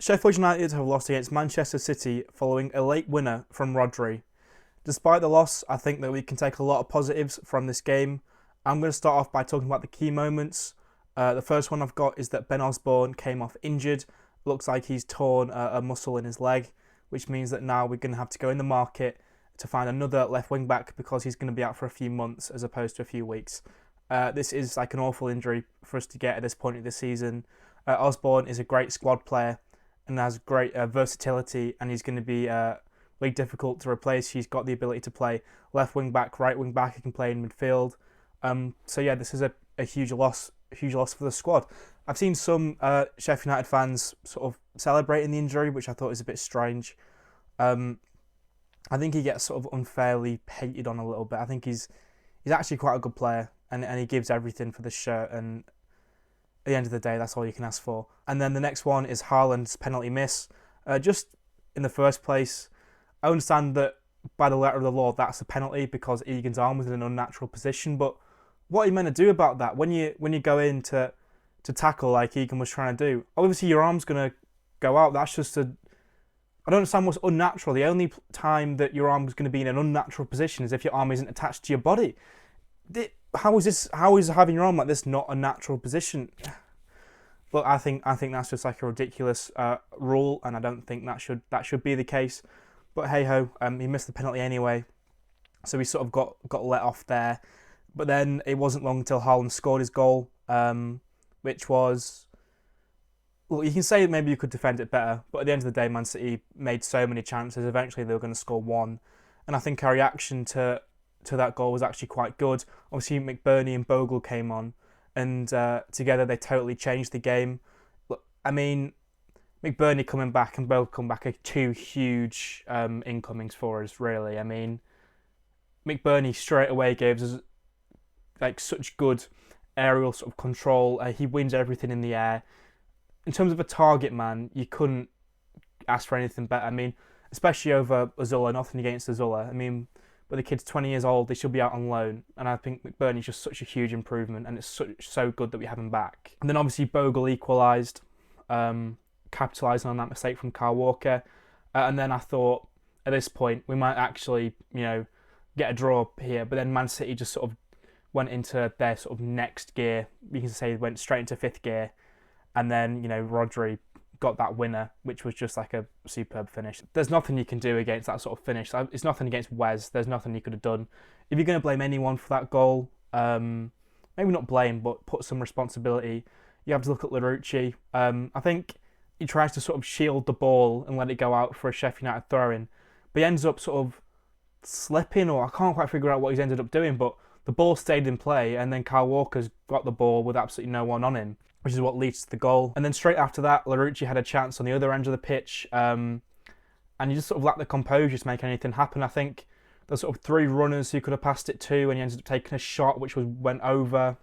Sheffield United have lost against Manchester City following a late winner from Rodri. Despite the loss, I think that we can take a lot of positives from this game. I'm going to start off by talking about the key moments. The first one I've got is that Ben Osborne came off injured. Looks like he's torn a muscle in his leg, which means that now we're going to have to go in the market to find another left wing back because he's going to be out for a few months as opposed to a few weeks. This is like an awful injury for us to get at this point of the season. Osborne is a great squad player and has great versatility, and he's going to be really difficult to replace. He's got the ability to play left wing back, right wing back. He can play in midfield. So yeah, this is a huge loss for the squad. I've seen some Sheffield United fans sort of celebrating the injury, which I thought was a bit strange. I think he gets sort of unfairly hated on a little bit. I think he's actually quite a good player, and he gives everything for the shirt, and at the end of the day, that's all you can ask for. And then the next one is Haaland's penalty miss. Just in the first place, I understand that by the letter of the law, that's a penalty because Egan's arm was in an unnatural position. But what are you meant to do about that? When you go in to tackle like Egan was trying to do, obviously your arm's going to go out. That's just I don't understand what's unnatural. The only time that your arm is going to be in an unnatural position is if your arm isn't attached to your body. How is having your arm like this not a natural position? But I think that's just like a ridiculous rule, and I don't think that should be the case. But hey ho, he missed the penalty anyway, so he sort of got let off there. But then it wasn't long until Haaland scored his goal, which was, well, you can say maybe you could defend it better, but at the end of the day, Man City made so many chances. Eventually, they were going to score one, and I think our reaction to that goal was actually quite good. Obviously, McBurnie and Bogle came on, and together they totally changed the game. Look, I mean, McBurnie coming back and Bogle coming back are two huge incomings for us, really. I mean, McBurnie straight away gave us like such good aerial sort of control. He wins everything in the air. In terms of a target man, you couldn't ask for anything better. I mean, especially over Azula, nothing against Azula. I mean, but the kid's 20 years old, they should be out on loan. And I think McBurnie's just such a huge improvement, and it's so good that we have him back. And then obviously Bogle equalised, capitalising on that mistake from Kyle Walker. And then I thought, at this point, we might actually, get a draw here. But then Man City just sort of went into their sort of next gear. You can say they went straight into fifth gear. And then, Rodri got that winner, which was just like a superb finish. There's nothing you can do against that sort of finish. It's nothing against Wes. There's nothing you could have done. If you're going to blame anyone for that goal, maybe not blame, but put some responsibility, you have to look at Larouci. I think he tries to sort of shield the ball and let it go out for a Sheffield United throw-in, but he ends up sort of slipping, or I can't quite figure out what he's ended up doing, but the ball stayed in play, and then Kyle Walker's got the ball with absolutely no one on him, which is what leads to the goal. And then straight after that, Larouci had a chance on the other end of the pitch, and he just sort of lacked the composure to make anything happen. I think there's sort of three runners who could have passed it to, and he ended up taking a shot which went over.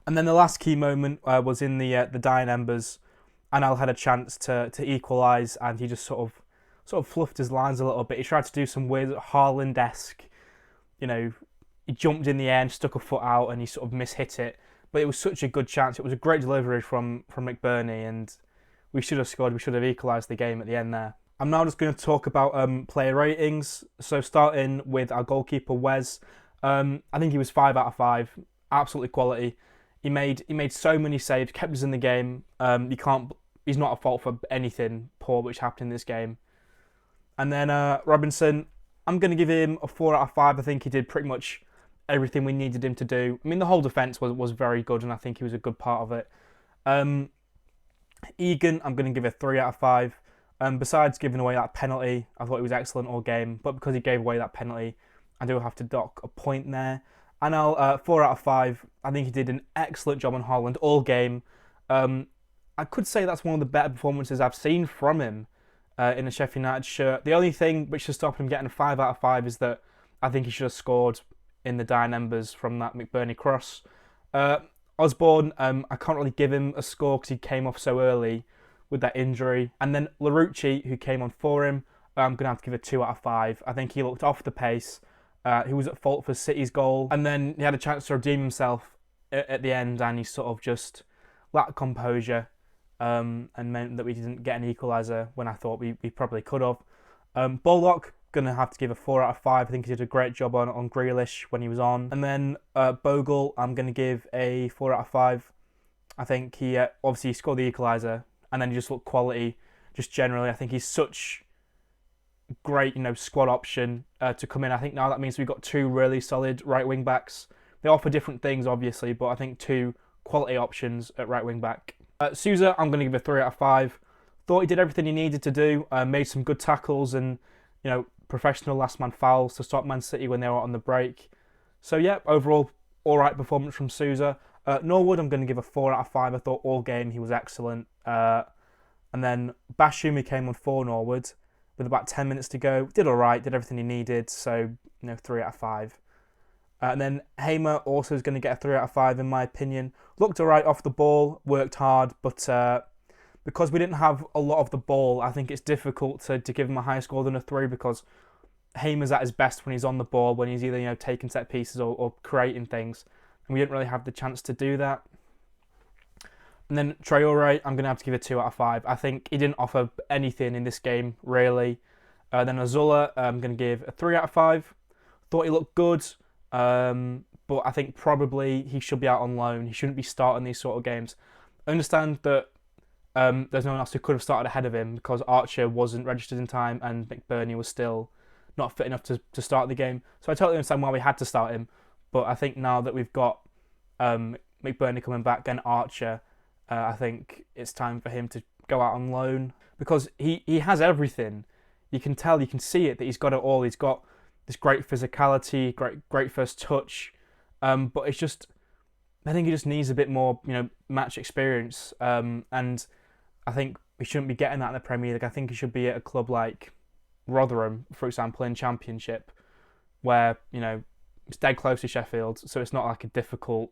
And then the last key moment was in the dying embers. Anel had a chance to equalise, and he just sort of fluffed his lines a little bit. He tried to do some weird Haaland-esque, he jumped in the air and stuck a foot out, and he sort of mishit it. But it was such a good chance. It was a great delivery from McBurnie, and we should have scored. We should have equalised the game at the end there. I'm now just going to talk about player ratings. So starting with our goalkeeper, Wes. I think he was 5 out of 5. Absolutely quality. He made so many saves, kept us in the game. He's not at fault for anything poor which happened in this game. And then Robinson, I'm going to give him a 4 out of 5. I think he did pretty much everything we needed him to do. I mean, the whole defence was very good, and I think he was a good part of it. Egan, I'm going to give a 3 out of 5. Besides giving away that penalty, I thought he was excellent all game, but because he gave away that penalty, I do have to dock a point there. And I'll 4 out of 5. I think he did an excellent job on Haaland all game. I could say that's one of the better performances I've seen from him in a Sheffield United shirt. The only thing which should stop him getting a 5 out of 5 is that I think he should have scored in the dying embers from that McBurnie cross. Osborne, I can't really give him a score because he came off so early with that injury. And then Larouci, who came on for him, I'm going to have to give a 2 out of 5. I think he looked off the pace. He was at fault for City's goal. And then he had a chance to redeem himself at the end, and he sort of just lacked composure. and meant that we didn't get an equaliser when I thought we probably could have. Bullock, going to have to give a 4 out of 5. I think he did a great job on Grealish when he was on. And then Bogle, I'm going to give a 4 out of 5. I think he obviously scored the equaliser, and then he just looked quality. Just generally, I think he's such great, squad option to come in. I think now that means we've got two really solid right wing backs. They offer different things, obviously, but I think two quality options at right wing back. Sousa, I'm going to give a 3 out of 5. Thought he did everything he needed to do. Made some good tackles and professional last man fouls to stop Man City when they were on the break. So yeah, overall all right performance from Sousa. Norwood, I'm going to give a 4 out of 5. I thought all game he was excellent. And then Bashumi came on for Norwood with about 10 minutes to go. Did all right, did everything he needed. So 3 out of 5. And then Hamer also is going to get a 3 out of 5 in my opinion. Looked all right off the ball, worked hard, but because we didn't have a lot of the ball, I think it's difficult to give him a higher score than a 3 because Hamer's at his best when he's on the ball, when he's either taking set pieces or creating things, and we didn't really have the chance to do that. And then Traore, I'm going to have to give a 2 out of 5. I think he didn't offer anything in this game, really. Then Azula, I'm going to give a 3 out of 5. Thought he looked good, but I think probably he should be out on loan. He shouldn't be starting these sort of games. I understand that there's no one else who could have started ahead of him because Archer wasn't registered in time and McBurney was still not fit enough to start the game. So I totally understand why we had to start him. But I think now that we've got McBurney coming back and Archer, I think it's time for him to go out on loan because he has everything. You can tell, you can see it that he's got it all. He's got this great physicality, great first touch, but it's just I think he just needs a bit more match experience, and I think we shouldn't be getting that in the Premier League. I think he should be at a club like Rotherham, for example, in Championship, where it's dead close to Sheffield, so it's not like a difficult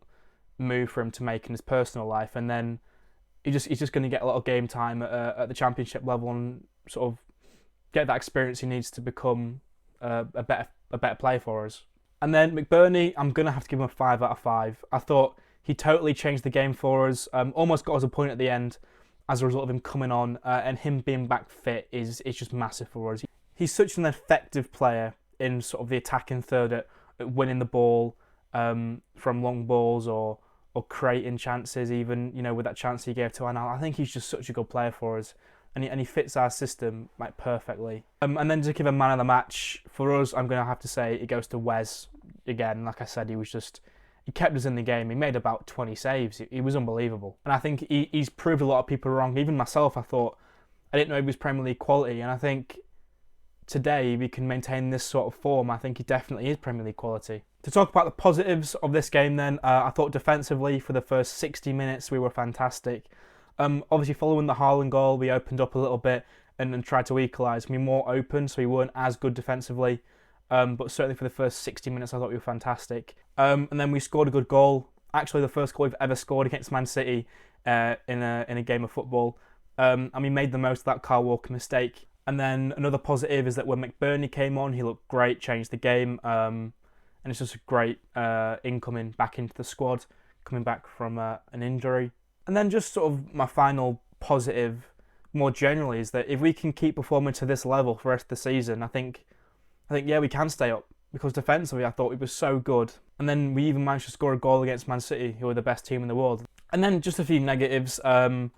move for him to make in his personal life. And then he's just going to get a lot of game time at the Championship level and sort of get that experience he needs to become a better player for us. And then McBurney, I'm going to have to give him a 5 out of 5. I thought he totally changed the game for us. Almost got us a point at the end as a result of him coming on, and him being back fit is just massive for us. He's such an effective player in sort of the attacking third at winning the ball from long balls or creating chances, even with that chance he gave to Anal. I think he's just such a good player for us, and he fits our system perfectly. And then to give a man of the match for us, I'm going to have to say it goes to Wes again. Like I said, he kept us in the game. He made about 20 saves. He was unbelievable. And I think he's proved a lot of people wrong. Even myself, I didn't know he was Premier League quality. And I think today, if he can maintain this sort of form, I think he definitely is Premier League quality. To talk about the positives of this game then, I thought defensively for the first 60 minutes we were fantastic. Obviously following the Haaland goal, we opened up a little bit and tried to equalise. We were more open, so we weren't as good defensively. But certainly for the first 60 minutes, I thought we were fantastic. And then we scored a good goal. Actually, the first goal we've ever scored against Man City in a game of football. And we made the most of that Kyle Walker mistake. And then another positive is that when McBurney came on, he looked great, changed the game. And it's just a great incoming back into the squad, coming back from an injury. And then just sort of my final positive, more generally, is that if we can keep performing to this level for the rest of the season, I think yeah, we can stay up. Because defensively, I thought we were so good. And then we even managed to score a goal against Man City, who are the best team in the world. And then just a few negatives. Man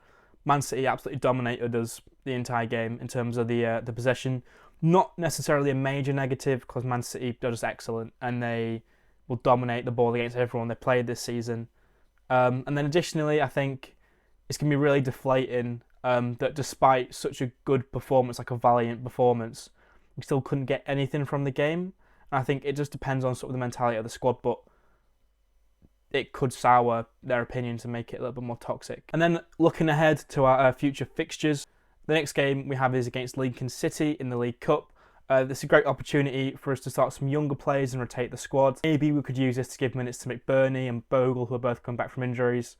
City absolutely dominated us the entire game in terms of the possession. Not necessarily a major negative, because Man City are just excellent and they will dominate the ball against everyone they played this season. And then additionally, I think it's going to be really deflating that despite such a good performance, like a valiant performance, we still couldn't get anything from the game. And I think it just depends on sort of the mentality of the squad, but it could sour their opinions and make it a little bit more toxic. And then looking ahead to our future fixtures, the next game we have is against Lincoln City in the League Cup. This is a great opportunity for us to start some younger players and rotate the squad. Maybe we could use this to give minutes to McBurney and Bogle, who are both coming back from injuries,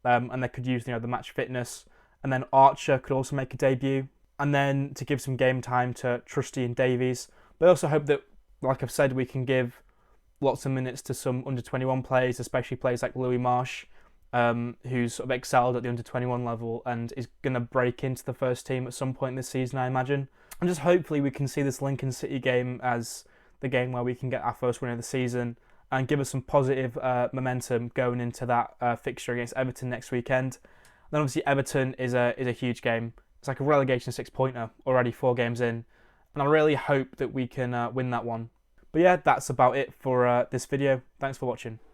and they could use the match fitness. And then Archer could also make a debut, and then to give some game time to Trusty and Davies. But I also hope that, like I've said, we can give lots of minutes to some under-21 players, especially players like Louis Marsh, who's sort of excelled at the under-21 level and is going to break into the first team at some point this season, I imagine. And just hopefully we can see this Lincoln City game as the game where we can get our first win of the season and give us some positive momentum going into that fixture against Everton next weekend. Then obviously Everton is a huge game. It's like a relegation 6-pointer already 4 games in, and I really hope that we can win that one. But yeah, that's about it for this video. Thanks for watching.